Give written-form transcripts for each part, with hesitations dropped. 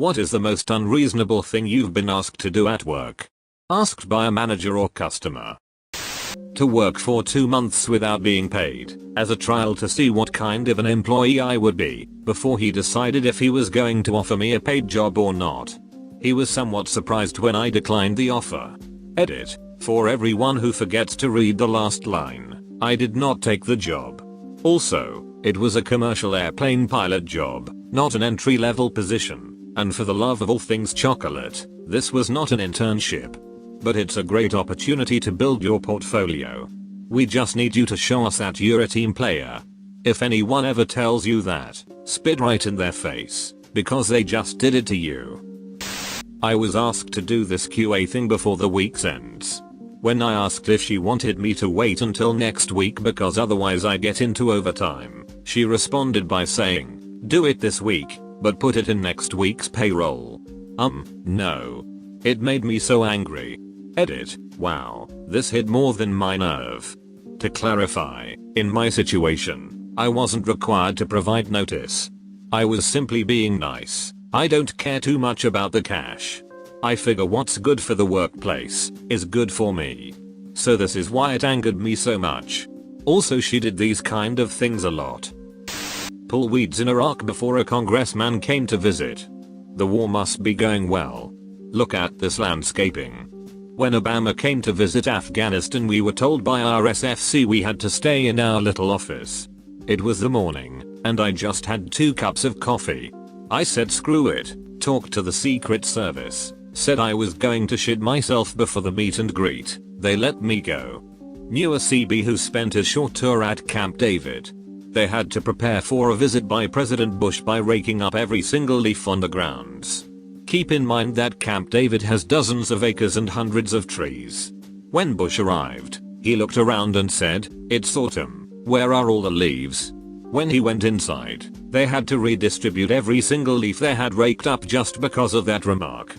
What is the most unreasonable thing you've been asked to do at work? Asked by a manager or customer. To work for 2 months without being paid, as a trial to see what kind of an employee I would be, before he decided if he was going to offer me a paid job or not. He was somewhat surprised when I declined the offer. Edit. For everyone who forgets to read the last line, I did not take the job. Also, it was a commercial airplane pilot job, not an entry-level position, and for the love of all things chocolate, this was not an internship. But it's a great opportunity to build your portfolio. We just need you to show us that you're a team player. If anyone ever tells you that, spit right in their face, because they just did it to you. I was asked to do this QA thing before the week's ends. When I asked if she wanted me to wait until next week because otherwise I get into overtime, she responded by saying, "Do it this week, but put it in next week's payroll." No. It made me so angry. Edit. Wow, this hit more than my nerve. To clarify, in my situation, I wasn't required to provide notice. I was simply being nice. I don't care too much about the cash. I figure what's good for the workplace is good for me. So this is why it angered me so much. Also, she did these kind of things a lot. Pull weeds in Iraq before a congressman came to visit. The war must be going well. Look at this landscaping. When Obama came to visit Afghanistan, we were told by our SFC we had to stay in our little office. It was the morning, and I just had 2 cups of coffee. I said screw it, talked to the Secret Service, said I was going to shit myself before the meet and greet. They let me go. Knew a CB who spent a short tour at Camp David. They had to prepare for a visit by President Bush by raking up every single leaf on the grounds. Keep in mind that Camp David has dozens of acres and hundreds of trees. When Bush arrived, he looked around and said, "It's autumn, where are all the leaves?" When he went inside, they had to redistribute every single leaf they had raked up just because of that remark.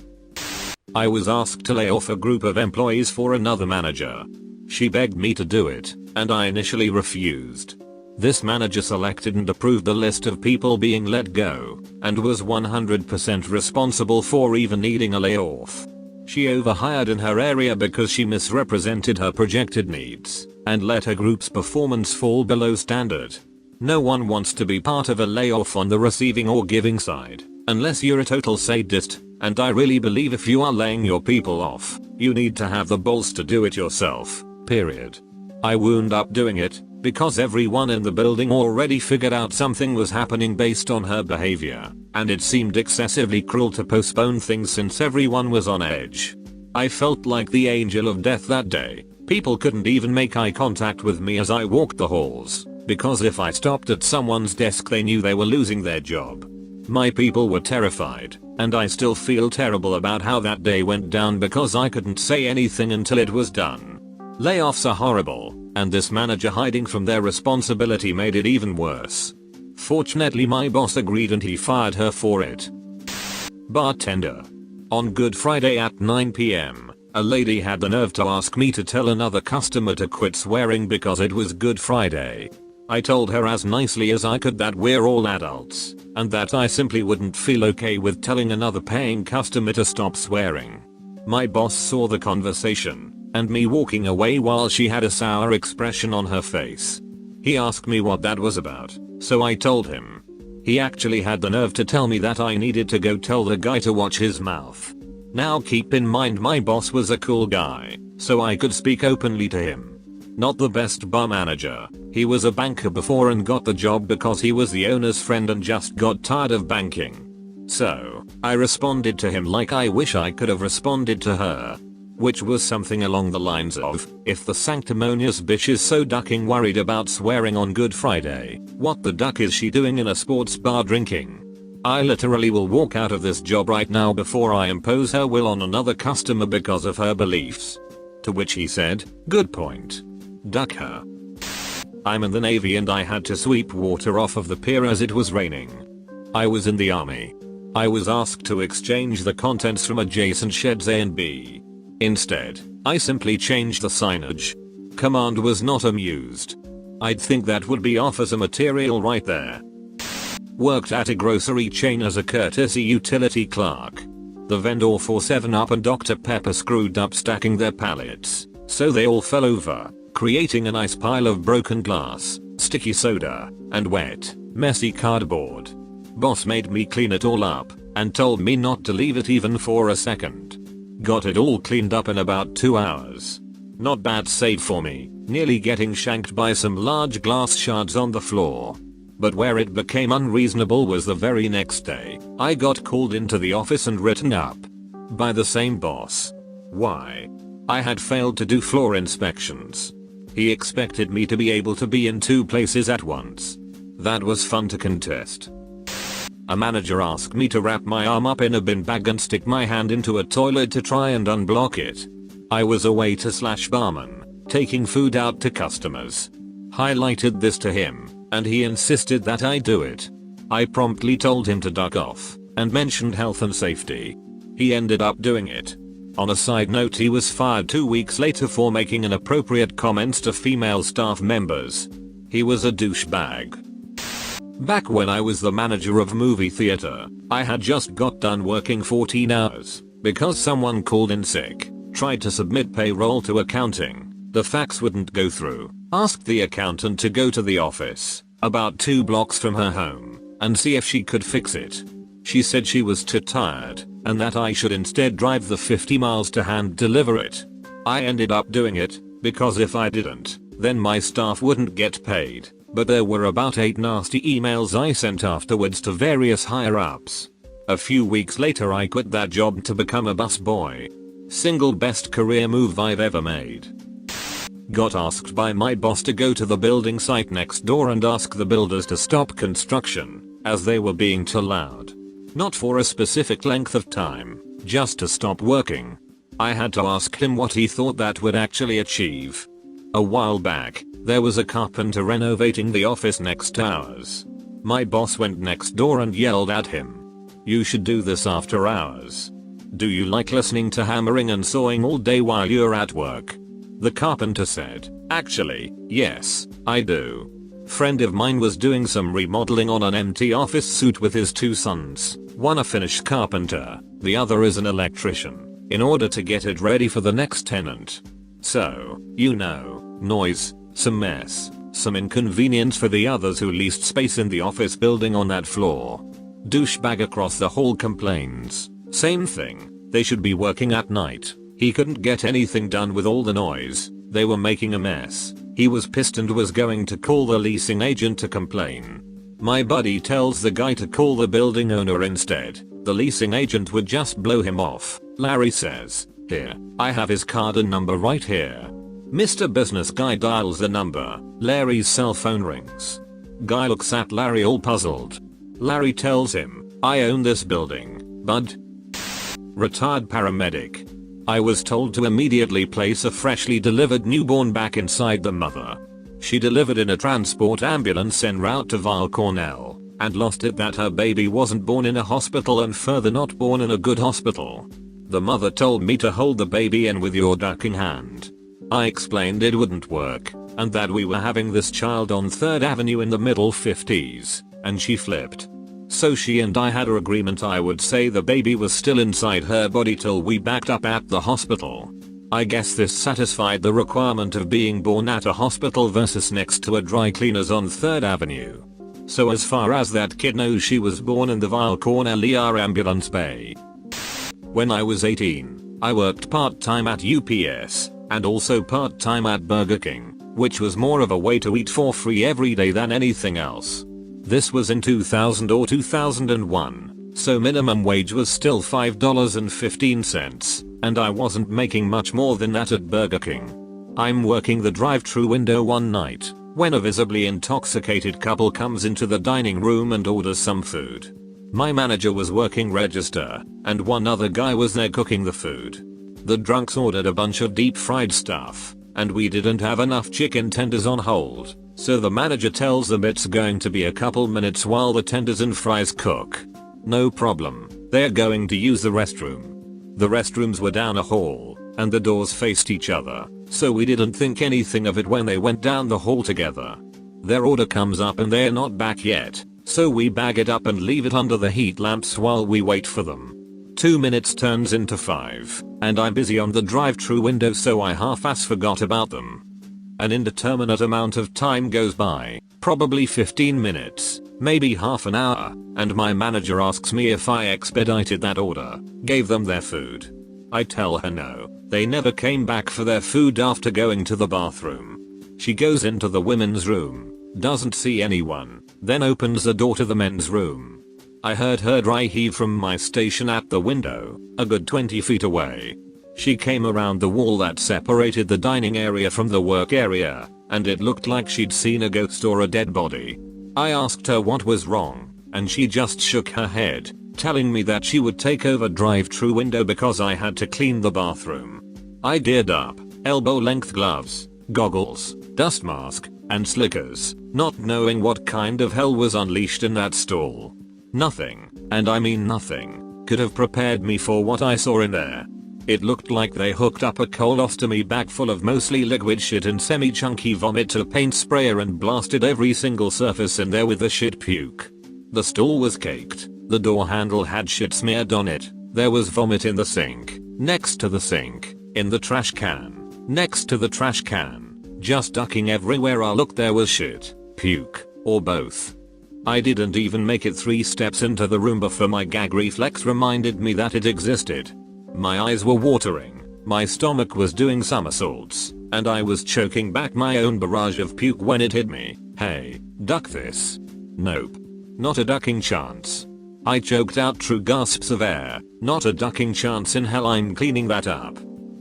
I was asked to lay off a group of employees for another manager. She begged me to do it, and I initially refused. This manager selected and approved the list of people being let go, and was 100% responsible for even needing a layoff. She overhired in her area because she misrepresented her projected needs, and let her group's performance fall below standard. No one wants to be part of a layoff on the receiving or giving side, unless you're a total sadist, and I really believe if you are laying your people off, you need to have the balls to do it yourself, period. I wound up doing it, because everyone in the building already figured out something was happening based on her behavior, and it seemed excessively cruel to postpone things since everyone was on edge. I felt like the angel of death that day. People couldn't even make eye contact with me as I walked the halls, because if I stopped at someone's desk they knew they were losing their job. My people were terrified, and I still feel terrible about how that day went down because I couldn't say anything until it was done. Layoffs are horrible, and this manager hiding from their responsibility made it even worse. Fortunately my boss agreed and he fired her for it. Bartender. On Good Friday at 9 PM, a lady had the nerve to ask me to tell another customer to quit swearing because it was Good Friday. I told her as nicely as I could that we're all adults, and that I simply wouldn't feel okay with telling another paying customer to stop swearing. My boss saw the conversation, and me walking away while she had a sour expression on her face. He asked me what that was about, so I told him. He actually had the nerve to tell me that I needed to go tell the guy to watch his mouth. Now keep in mind my boss was a cool guy, so I could speak openly to him. Not the best bar manager, he was a banker before and got the job because he was the owner's friend and just got tired of banking. So, I responded to him like I wish I could have responded to her. Which was something along the lines of, if the sanctimonious bitch is so ducking worried about swearing on Good Friday, what the duck is she doing in a sports bar drinking? I literally will walk out of this job right now before I impose her will on another customer because of her beliefs. To which he said, good point. Duck her. I'm in the Navy and I had to sweep water off of the pier as it was raining. I was in the army. I was asked to exchange the contents from adjacent sheds A and B. Instead, I simply changed the signage. Command was not amused. I'd think that would be officer material right there. Worked at a grocery chain as a courtesy utility clerk. The vendor for 7-Up and Dr. Pepper screwed up stacking their pallets, so they all fell over, creating a nice pile of broken glass, sticky soda, and wet, messy cardboard. Boss made me clean it all up, and told me not to leave it even for a second. Got it all cleaned up in about 2 hours. Not bad save for me, nearly getting shanked by some large glass shards on the floor. But where it became unreasonable was the very next day. I got called into the office and written up by the same boss. Why? I had failed to do floor inspections. He expected me to be able to be in 2 places at once. That was fun to contest. A manager asked me to wrap my arm up in a bin bag and stick my hand into a toilet to try and unblock it. I was a waiter / barman, taking food out to customers. Highlighted this to him, and he insisted that I do it. I promptly told him to duck off, and mentioned health and safety. He ended up doing it. On a side note, he was fired 2 weeks later for making inappropriate comments to female staff members. He was a douchebag. Back when I was the manager of a movie theater, I had just got done working 14 hours, because someone called in sick, tried to submit payroll to accounting. The fax wouldn't go through. Asked the accountant to go to the office, about 2 blocks from her home, and see if she could fix it. She said she was too tired, and that I should instead drive the 50 miles to hand deliver it. I ended up doing it, because if I didn't, then my staff wouldn't get paid, but there were about 8 nasty emails I sent afterwards to various higher ups. A few weeks later I quit that job to become a busboy. Single best career move I've ever made. Got asked by my boss to go to the building site next door and ask the builders to stop construction, as they were being too loud. Not for a specific length of time, just to stop working. I had to ask him what he thought that would actually achieve. A while back, there was a carpenter renovating the office next to ours. My boss went next door and yelled at him. "You should do this after hours. Do you like listening to hammering and sawing all day while you're at work?" The carpenter said, "Actually, yes, I do. Friend of mine was doing some remodeling on an empty office suite with his 2 sons, one a finished carpenter, the other is an electrician, in order to get it ready for the next tenant. So, you know, noise, some mess, some inconvenience for the others who leased space in the office building on that floor. Douchebag across the hall complains. Same thing, they should be working at night. He couldn't get anything done with all the noise, they were making a mess. He was pissed and was going to call the leasing agent to complain. My buddy tells the guy to call the building owner instead. The leasing agent would just blow him off. Larry says, "Here, I have his card and number right here." Mr. Business Guy dials the number. Larry's cell phone rings. Guy looks at Larry all puzzled. Larry tells him, "I own this building, bud." Retired paramedic. I was told to immediately place a freshly delivered newborn back inside the mother. She delivered in a transport ambulance en route to Weill Cornell, and lost it that her baby wasn't born in a hospital and further not born in a good hospital. The mother told me to hold the baby in with your ducking hand. I explained it wouldn't work, and that we were having this child on 3rd Avenue in the middle 50s, and she flipped. So she and I had an agreement I would say the baby was still inside her body till we backed up at the hospital. I guess this satisfied the requirement of being born at a hospital versus next to a dry cleaners on 3rd Avenue. So as far as that kid knows, she was born in the Weill Cornell ER ambulance bay. When I was 18, I worked part-time at UPS, and also part-time at Burger King, which was more of a way to eat for free every day than anything else. This was in 2000 or 2001, so minimum wage was still $5.15, and I wasn't making much more than that at Burger King. I'm working the drive-thru window one night, when a visibly intoxicated couple comes into the dining room and orders some food. My manager was working register, and one other guy was there cooking the food. The drunks ordered a bunch of deep fried stuff, and we didn't have enough chicken tenders on hold. So the manager tells them it's going to be a couple minutes while the tenders and fries cook. No problem, they're going to use the restroom. The restrooms were down a hall, and the doors faced each other, so we didn't think anything of it when they went down the hall together. Their order comes up and they're not back yet, So we bag it up and leave it under the heat lamps while we wait for them. 2 minutes turns into 5, and I'm busy on the drive-thru window, so I half-ass forgot about them. An indeterminate amount of time goes by, probably 15 minutes, maybe half an hour, and my manager asks me if I expedited that order, gave them their food. I tell her no, they never came back for their food after going to the bathroom. She goes into the women's room, doesn't see anyone, then opens the door to the men's room. I heard her dry heave from my station at the window, a good 20 feet away. She came around the wall that separated the dining area from the work area, and it looked like she'd seen a ghost or a dead body. I asked her what was wrong, and she just shook her head, telling me that she would take over drive-thru window because I had to clean the bathroom. I geared up, elbow-length gloves, goggles, dust mask, and slickers, not knowing what kind of hell was unleashed in that stall. Nothing, and I mean nothing, could have prepared me for what I saw in there. It looked like they hooked up a colostomy bag full of mostly liquid shit and semi-chunky vomit to a paint sprayer and blasted every single surface in there with the shit puke. The stall was caked, the door handle had shit smeared on it, there was vomit in the sink, next to the sink, in the trash can, next to the trash can, just ducking everywhere I looked there was shit, puke, or both. I didn't even make it 3 steps into the room before my gag reflex reminded me that it existed. My eyes were watering, my stomach was doing somersaults, and I was choking back my own barrage of puke when it hit me. Hey, duck this. Nope. Not a ducking chance. I choked out true gasps of air, not a ducking chance in hell I'm cleaning that up.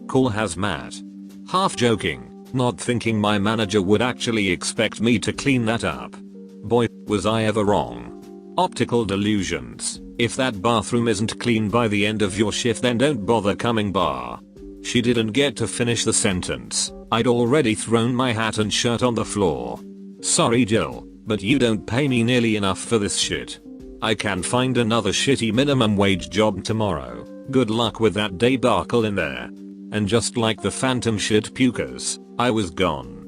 Call hazmat. Half joking, not thinking my manager would actually expect me to clean that up. Boy, was I ever wrong. Optical delusions. If that bathroom isn't clean by the end of your shift, then don't bother coming bar. She didn't get to finish the sentence. I'd already thrown my hat and shirt on the floor. Sorry Jill, but you don't pay me nearly enough for this shit. I can find another shitty minimum wage job tomorrow. Good luck with that debacle in there. And just like the phantom shit pukers, I was gone.